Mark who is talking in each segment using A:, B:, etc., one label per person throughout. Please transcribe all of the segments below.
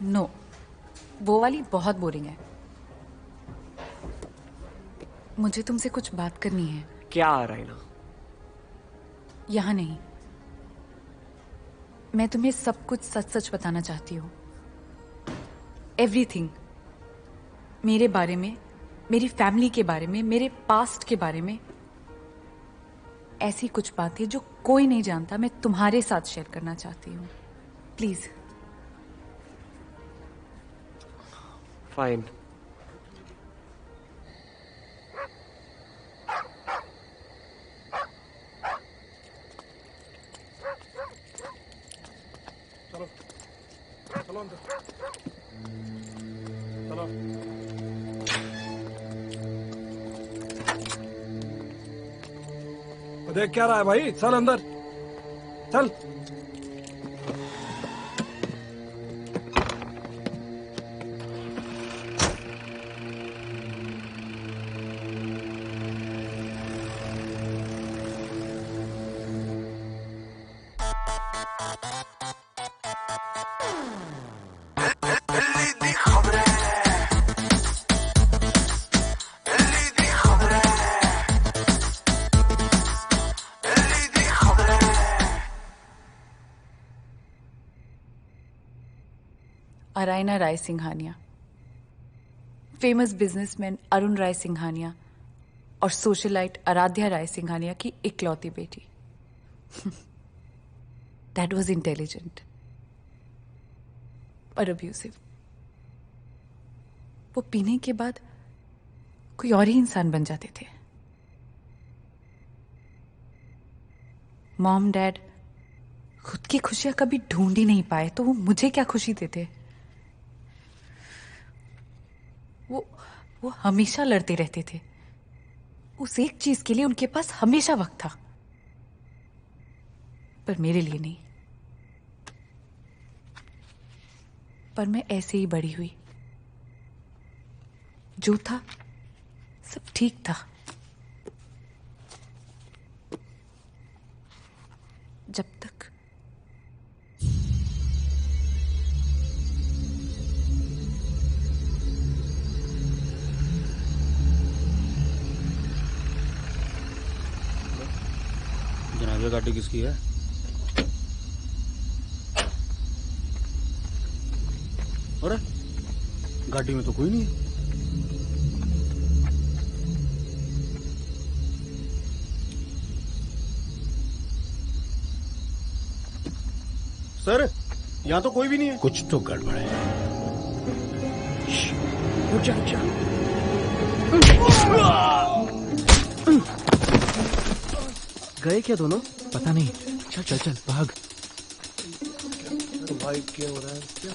A: No, वो वाली बहुत बोरिंग है। मुझे तुमसे कुछ बात करनी है।
B: क्या आ रहा है ना?
A: यहाँ नहीं, मैं तुम्हें सब कुछ सच सच बताना चाहती हूँ। एवरीथिंग, मेरे बारे में, मेरी फैमिली के बारे में, मेरे पास्ट के बारे में। ऐसी कुछ बातें जो कोई नहीं जानता, मैं तुम्हारे साथ शेयर करना चाहती हूँ। प्लीज।
B: फाइन।
C: चलो चलो अंदर चलो। देख क्या रहा है भाई, चल अंदर चल।
A: अराइना राय सिंघानिया, फेमस बिजनेसमैन अरुण राय सिंघानिया और सोशलाइट आराध्या राय सिंघानिया की इकलौती बेटी। दैट वाज इंटेलिजेंट और अब्यूसिव। वो पीने के बाद कोई और ही इंसान बन जाते थे। मॉम डैड खुद की खुशियां कभी ढूंढ ही नहीं पाए, तो वो मुझे क्या खुशी देते। वो हमेशा लड़ते रहते थे। उस एक चीज के लिए उनके पास हमेशा वक्त था, पर मेरे लिए नहीं। पर मैं ऐसे ही बड़ी हुई। जो था सब ठीक था, जब तक
D: जनाब, गाड़ी किसकी है? अरे गाड़ी में तो कोई नहीं है। सर, यहाँ तो कोई भी नहीं है।
E: कुछ तो गड़बड़ है।
B: गए क्या दोनों?
E: पता नहीं। चल चल चल भाग।
C: तो भाई क्या हो रहा है क्या?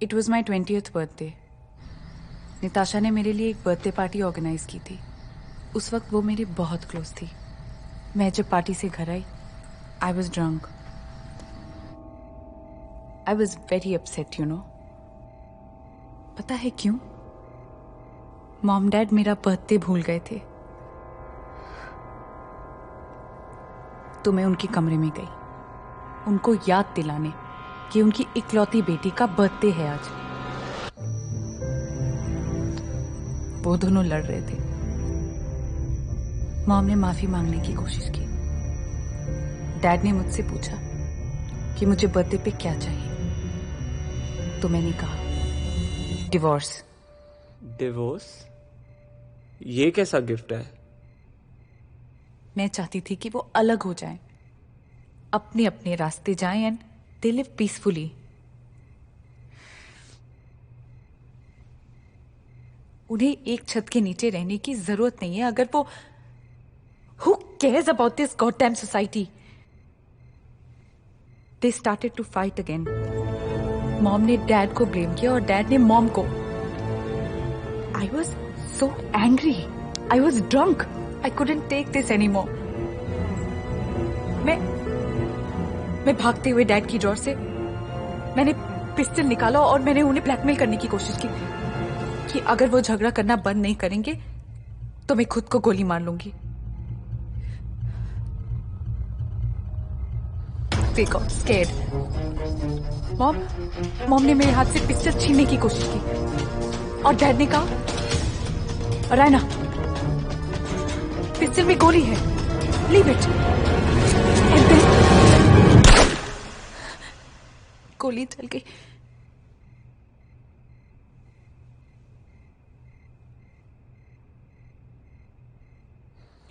A: It was my 20th birthday. Nitasha ने मेरे लिए एक बर्थडे पार्टी ऑर्गेनाइज की थी। उस वक्त वो मेरी बहुत क्लोज थी। मैं जब पार्टी से घर आई, I was drunk. I was very upset, you know. पता है क्यों? मॉम डैड मेरा बर्थडे भूल गए थे। तो मैं उनके कमरे में गई, उनको याद दिलाने कि उनकी इकलौती बेटी का बर्थडे है आज। वो दोनों लड़ रहे थे। मॉम ने माफी मांगने की कोशिश की। डैड ने मुझसे पूछा कि मुझे बर्थडे पे क्या चाहिए, तो मैंने कहा डिवोर्स।
B: डिवोर्स? ये कैसा गिफ्ट है?
A: मैं चाहती थी कि वो अलग हो जाएं, अपने अपने रास्ते जाएं एंड दे लिव पीसफुली। उन्हें एक छत के नीचे रहने की जरूरत नहीं है। अगर वो Who cares about this goddamn society? They started to fight again. Mom ने डैड को ब्लेम किया और डैड ने मॉम को। I was so angry. I was drunk. I couldn't take this anymore. मैं भागते हुए डैड की ड्रॉर से मैंने पिस्टल निकाला और मैंने उन्हें ब्लैकमेल करने की कोशिश की कि अगर वो झगड़ा करना बंद नहीं करेंगे तो मैं खुद को गोली मार लूंगी। they got scared. मॉम ने मेरे हाथ से पिस्टल छीनने की कोशिश की और डैड ने कहा, रायना, पिस्टल में गोली है, लीव इट. एंड देन गोली चल गई.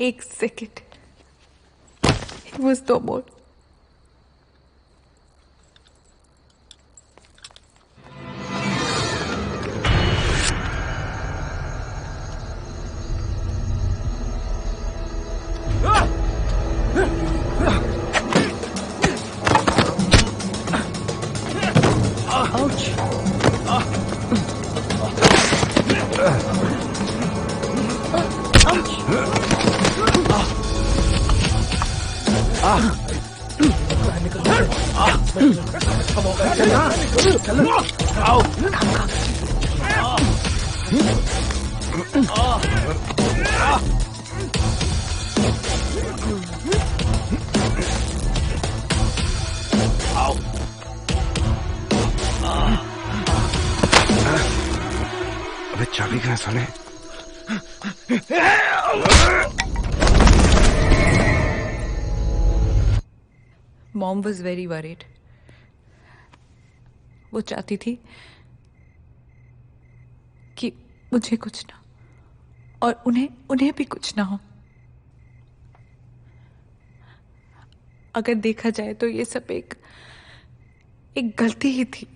A: एक second, it was no more.
F: अबे चाबी कहाँ साले?
A: Mom was very worried. वो चाहती थी कि मुझे कुछ ना और उन्हें भी कुछ ना हो. अगर देखा जाए तो ये सब एक गलती ही थी.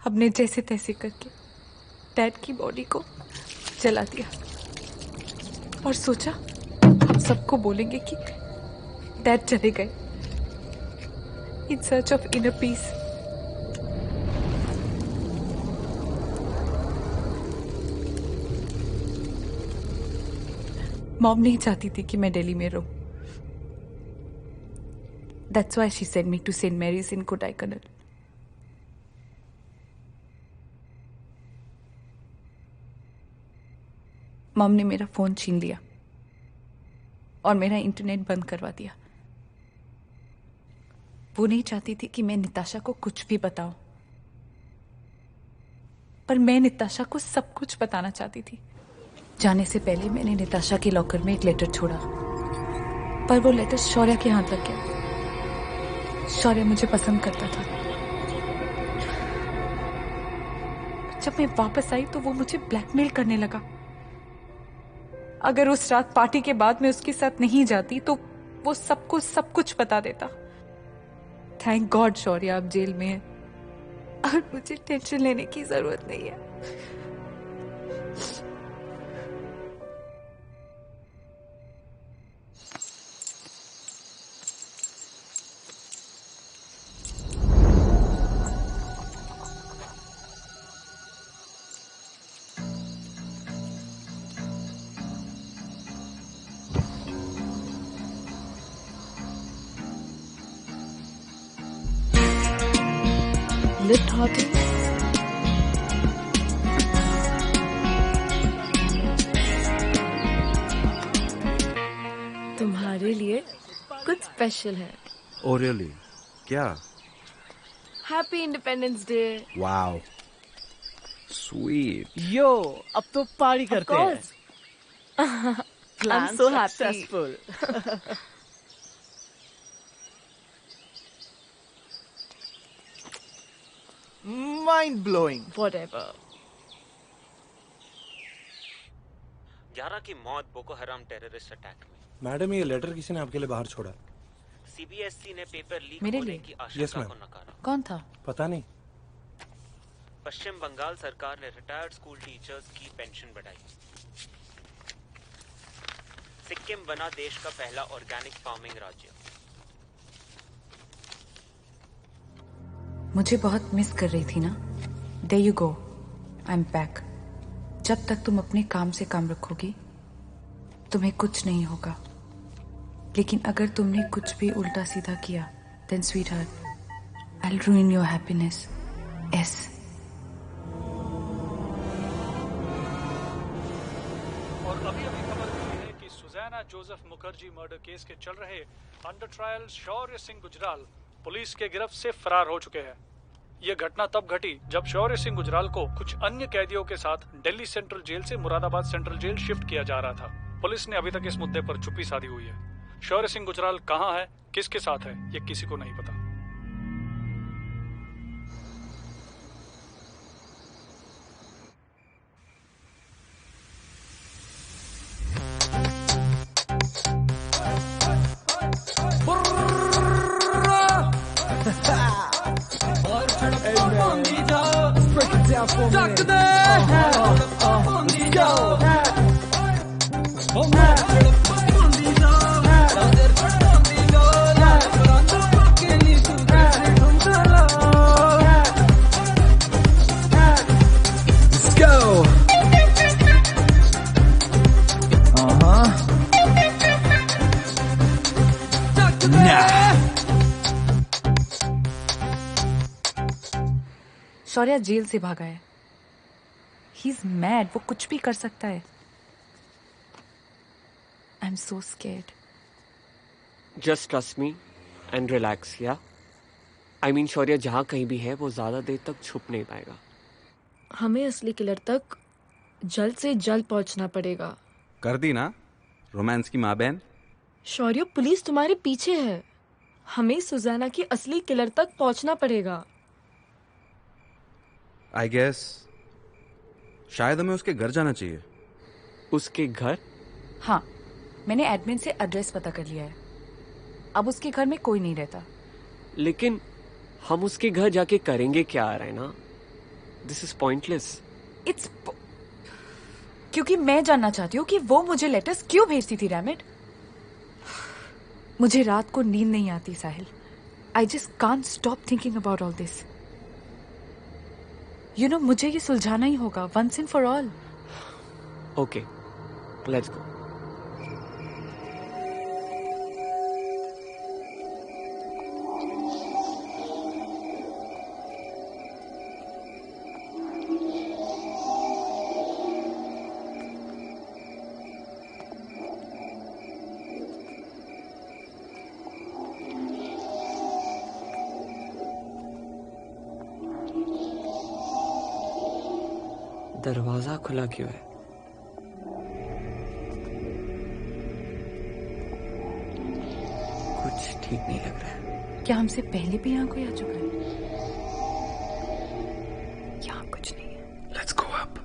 A: हमने जैसे तैसे करके डैड की बॉडी को जला दिया और सोचा हम सबको बोलेंगे कि डैड चले गए in search of inner peace. Mom नहीं चाहती थी कि मैं दिल्ली में रहूं. That's why she sent me to St. Mary's in Kodaikanal. Mom ने मेरा फोन छीन लिया और मेरा इंटरनेट बंद करवा दिया. वो नहीं चाहती थी कि मैं निताशा को कुछ भी बताऊं, पर मैं निताशा को सब कुछ बताना चाहती थी. जाने से पहले मैंने निताशा के लॉकर में एक लेटर छोड़ा, पर वो लेटर शौर्य के हाथ लग गया. शौर्य मुझे पसंद करता था. जब मैं वापस आई तो वो मुझे ब्लैकमेल करने लगा. अगर उस रात पार्टी के बाद मैं उसके साथ नहीं जाती तो वो सबको सब कुछ बता देता. थैंक गॉड शौर्य अब जेल में है और मुझे टेंशन लेने की जरूरत नहीं है. Lit hot.
G: तुम्हारे लिए कुछ स्पेशल है.
F: Oh really? क्या?
G: Happy independence day.
F: Wow. Sweet.
H: यो अब तो पार्टी करते हैं.
G: I'm so happy.
H: Successful. Mind blowing.
G: Whatever.
I: 11 की मौत बोको हराम टेररिस्ट अटैक में.
C: मैडम ये लेटर किसी ने आपके लिए बाहर छोड़ा.
I: सीबीएसई ने पेपर लीक
A: मेरे
I: होने
A: लिए?
I: की
C: Yes,
I: आशंका
C: ma'am.
I: को नकारा.
A: कौन था?
C: पता नहीं.
I: पश्चिम बंगाल सरकार ने रिटायर्ड स्कूल टीचर्स की पेंशन बढ़ाई. सिक्किम बना देश का पहला ऑर्गेनिक फार्मिंग राज्य.
A: मुझे बहुत मिस कर रही थी ना. There you go. I'm back. जब तक तुम अपने काम से काम रखोगी तुम्हें कुछ नहीं होगा. लेकिन अगर तुमने कुछ भी उल्टा सीधा किया then sweetheart, I'll ruin your happiness. Yes.
C: और अभी अभी खबर मिली है कि Suzanne
J: Susanna Joseph Mukherjee murder case के चल रहे under trial Shaurya Singh Gujral police के गिरफ्त से फरार हो चुके हैं। यह घटना तब घटी जब शौर्य सिंह गुजराल को कुछ अन्य कैदियों के साथ दिल्ली सेंट्रल जेल से मुरादाबाद सेंट्रल जेल शिफ्ट किया जा रहा था। पुलिस ने अभी तक इस मुद्दे पर चुप्पी साधी हुई है। शौर्य सिंह गुजराल कहां है, किसके साथ है, ये किसी को नहीं पता।
A: शौर्य जेल से भागा है। ही इज मैड, वो कुछ भी कर सकता है। I am so scared.
B: Just trust me and relax, yeah? I mean शौर्य जहाँ कहीं भी है वो ज्यादा देर तक छुप नहीं पाएगा।
G: हमें असली किलर तक जल्द से जल्द पहुंचना पड़ेगा।
F: कर दी ना रोमांस की माँ बहन।
G: शौर्य, पुलिस तुम्हारे पीछे है। हमें सुजैना की असली किलर तक पहुंचना पड़ेगा।
F: आई गेस शायद हमें उसके घर जाना चाहिए।
B: उसके घर?
A: हाँ, मैंने एडमिन से एड्रेस पता कर लिया है। अब उसके घर में कोई नहीं रहता।
B: लेकिन हम उसके घर जाके करेंगे क्या आ रहा है ना? This is pointless.
A: इट्स क्योंकि मैं जानना चाहती हूँ कि वो मुझे लेटर्स क्यों भेजती थी। रैमिट, मुझे रात को नींद नहीं आती Sahil. I just can't stop thinking about all this. You know, मुझे ये सुलझाना ही होगा once and for all.
B: Okay, let's go. दरवाजा खुला क्यों है? कुछ ठीक नहीं लग रहा है।
A: क्या हमसे पहले भी यहाँ कोई आ चुका है? यहाँ कुछ नहीं है।
F: Let's go up.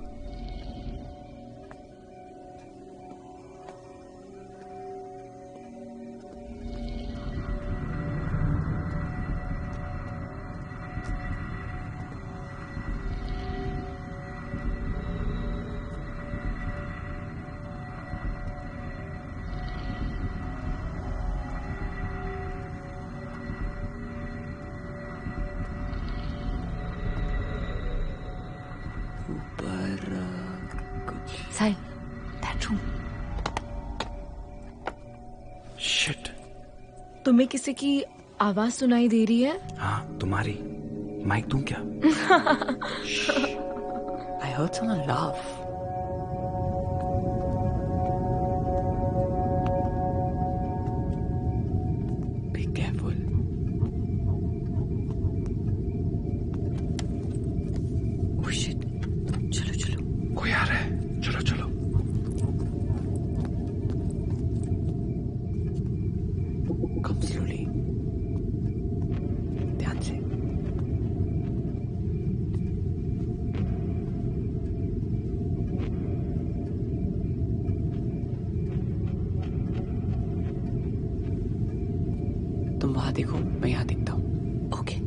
A: Sahil, that room.
F: Shit.
G: तुम्हें किसी की आवाज सुनाई दे रही है?
F: हाँ, तुम्हारी। माइक दूं क्या?
B: I heard someone laugh. Be careful.
A: Oh shit. चलो चलो।
F: कोई आ रहा है। चलो चलो।
B: Come slowly. ध्यान से। तुम वहां देखो, मैं यहाँ दिखता हूँ।
A: ओके।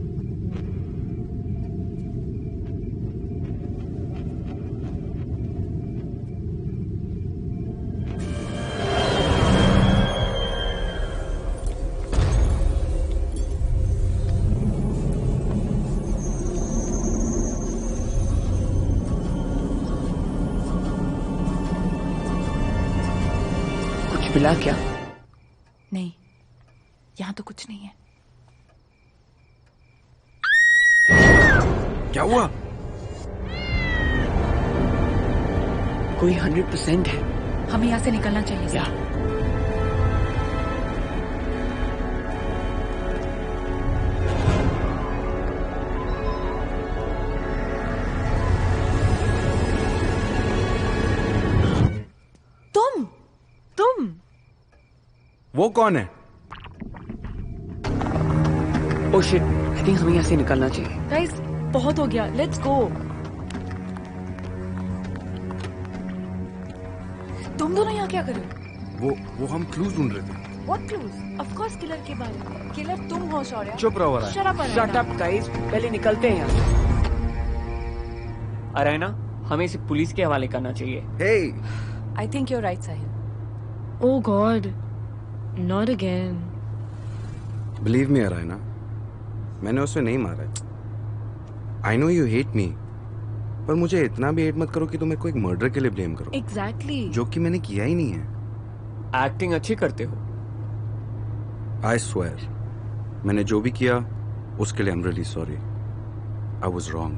B: कुछ मिला क्या?
A: नहीं, यहाँ तो कुछ नहीं है।
F: क्या हुआ?
B: कोई 100% है।
A: हमें यहाँ से निकलना चाहिए।
B: या
F: वो कौन है?
B: ओह शिट, आई थिंक हमें यहाँ से निकलना चाहिए।
G: गाइस बहुत हो गया, लेट्स गो।
A: तुम दोनों यहाँ क्या कर रहे हो?
F: वो हम क्लूज ढूंढ रहे थे।
A: What clues?
G: Of course killer के बारे में।
A: किलर तुम हो शौर्य।
F: चुप रहो अरायना।
B: शट अप गाइस, पहले निकलते हैं यहाँ से। अरायना, हमें इसे पुलिस के हवाले करना चाहिए।
F: Hey,
A: I think you're right, Sahil.
G: Oh God, not again.
F: believe me अरायना, मैंने उसे नहीं मारा है। I know you hate me, पर मुझे इतना भी हेट मत करो कि तुम मेरे को एक मर्डर के लिए ब्लेम करो,
G: एग्जैक्टली।
F: जो कि मैंने किया ही नहीं है।
B: एक्टिंग अच्छी करते हो।
F: I swear, मैंने जो भी किया उसके लिए I'm really sorry. I was wrong.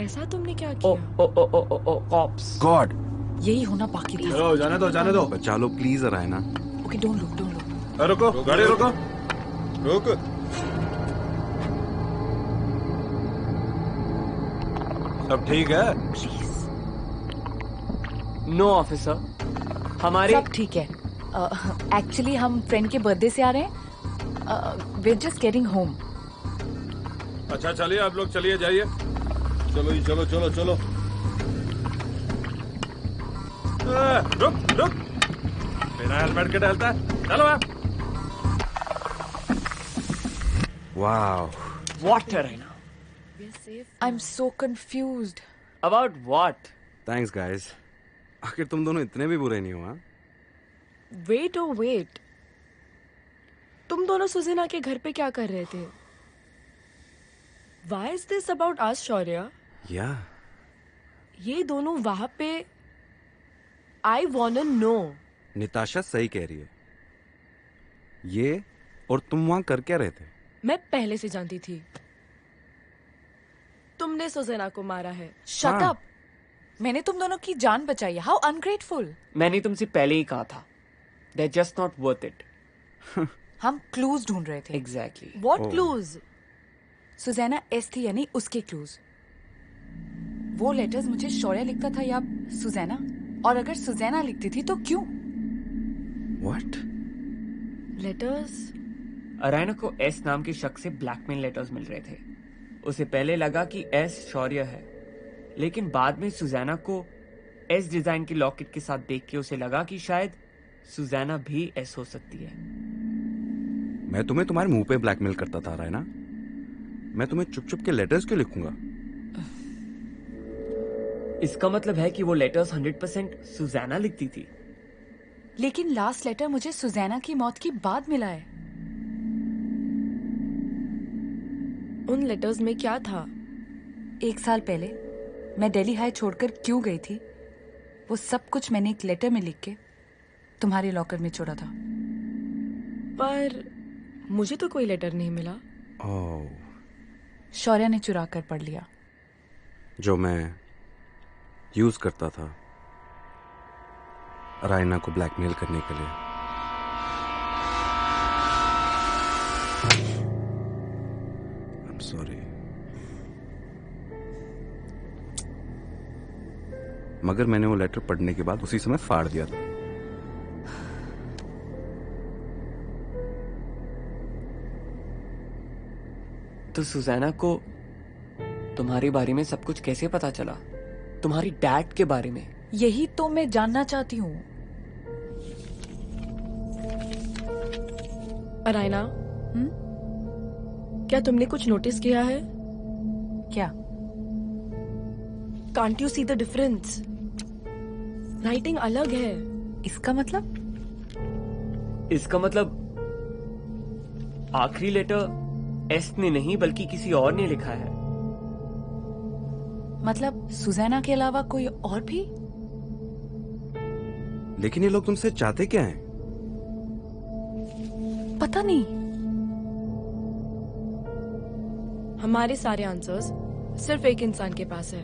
G: ऐसा तुमने क्या
B: ओ
G: किया?
B: ओ ओ ओ ओ ओ कॉप्स।
F: God,
A: यही होना बाकी था।
C: चलो जाने दो जाने दो।
F: बचा लो please अरायना।
A: Okay, don't look, don't look.
C: रुको गाड़ी रुको रुक। सब ठीक है?
B: नो ऑफिसर, हमारे
A: सब ठीक है। एक्चुअली हम फ्रेंड के बर्थडे से आ रहे हैं। we're just getting home.
C: अच्छा चलिए आप लोग चलिए जाइए। चलो जी चलो चलो चलो। रुक रुक, बिना हेलमेट के डालता है। चलो आप।
F: Wow.
B: What Ariana?
A: I'm so confused.
B: About what?
F: Thanks guys. आखिर तुम दोनों इतने भी बुरे नहीं हो, हाँ?
G: वेट ओ वेट, तुम दोनों सुजीना के घर पे क्या कर रहे थे? Why is this about us, Shaurya?
F: Yeah.
G: ये दोनों वहां पे I wanna know.
F: निताशा सही कह रही है। ये और तुम वहां कर क्या रहे थे?
G: मैं पहले से जानती थी तुमने सुजीना को मारा है।
A: Shut
F: हाँ।
A: up. मैंने तुम दोनों की जान बचाई है। How ungrateful.
B: मैंने तुमसे पहले ही कहा था। They're just not worth it.
A: हम क्लूज ढूंढ रहे थे।
B: Exactly.
G: What
F: Oh.
G: clues?
A: Suzanna एस थी यानी उसके क्लूज। वो लेटर्स मुझे शौर्य लिखता था या सुजैना? और अगर सुजैना लिखती थी तो क्यों?
F: What?
G: Letters?
B: अरायना को एस नाम के शख्स से ब्लैकमेल लेटर्स मिल रहे थे। उसे पहले लगा कि एस शौर्य है, लेकिन बाद में सुजैना को एस डिजाइन के लॉकेट के साथ देख के उसे लगा कि शायद सुजैना भी एस हो सकती है।
F: मैं तुम्हें तुम्हारे मुंह पे ब्लैकमेल करता था रायना। मैं तुम्हें चुप चुप के लेटर्स क्यों लिखूंगा?
B: इसका मतलब है कि वो लेटर्स 100% सुजैना लिखती थी।
A: लेकिन लास्ट लेटर मुझे सुजैना की मौत के बाद मिला है।
G: उन लेटर्स में क्या था?
A: 1 साल पहले मैं दिल्ली हाई छोड़कर क्यों गई थी, वो सब कुछ मैंने एक लेटर में लिख के तुम्हारे लॉकर में छोड़ा था।
G: पर मुझे तो कोई लेटर नहीं मिला।
F: ओह,
A: शौर्य ने चुरा कर पढ़ लिया।
F: जो मैं यूज करता था रायना को ब्लैकमेल करने के लिए। I'm sorry. मगर मैंने वो लेटर पढ़ने के बाद उसी समय फाड़ दिया था।
B: तो सुजैना को तुम्हारे बारे में सब कुछ कैसे पता चला? तुम्हारी डैड के बारे में?
A: यही तो मैं जानना चाहती हूँ।
G: अरायना, क्या तुमने कुछ नोटिस किया है?
A: क्या?
G: Can't you see the difference? Writing अलग है।
A: इसका मतलब?
B: इसका मतलब आखिरी लेटर एस ने नहीं बल्कि किसी और ने लिखा है।
A: मतलब सुजैना के अलावा कोई और भी?
F: लेकिन ये लोग तुमसे चाहते क्या हैं?
A: पता नहीं।
G: हमारे सारे आंसर्स सिर्फ एक इंसान के पास है।